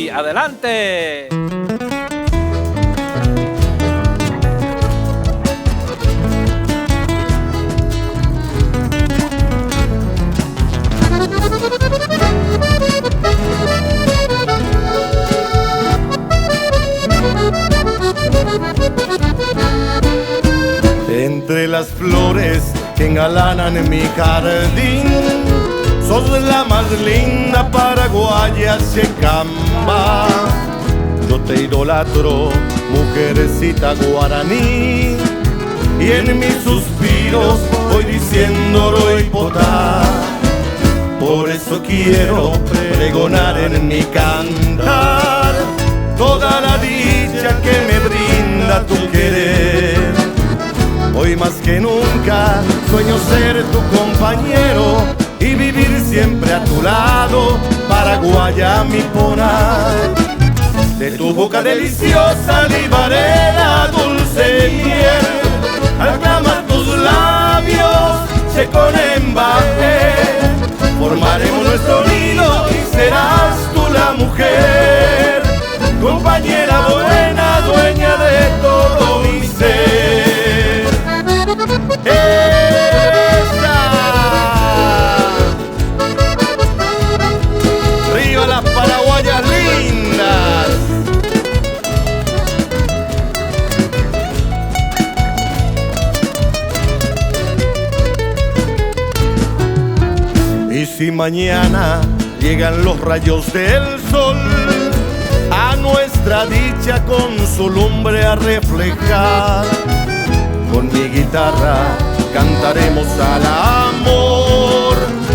Y adelante. Entre las flores que engalanan en mi jardín, sos la más linda paraguaya checamba. Yo te idolatro, mujercita guaraní, y en mis suspiros voy diciendo roipotá. Por eso quiero pregonar en mi cantar toda la dicha que me brinda tu querer. Hoy más que nunca sueño ser tu compañero y vivir siempre a tu lado, paraguaya mi ponar. De tu boca deliciosa libaré la dulce miel, al clamar tus labios se con embaje. Formaremos nuestro nido y serás tú la mujer, compañera buena, dueña de todo mi ser. ¡Esa! ¡Arriba las paraguayas lindas! Y si mañana llegan los rayos del sol a nuestra dicha con su lumbre a reflejar, con mi guitarra cantaremos al amor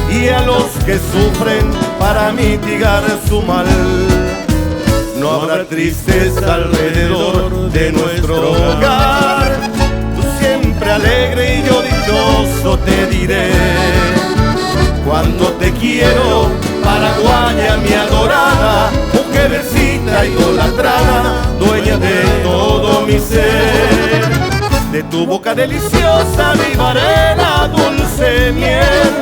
y a los que sufren para mitigar su mal. No habrá tristeza alrededor de nuestro hogar, tú siempre alegre y yo dichoso te diré cuánto te quiero, paraguaya mi adorada, mujercita idolatrada, dueña de todo mi ser. De tu boca deliciosa libaré la dulce miel,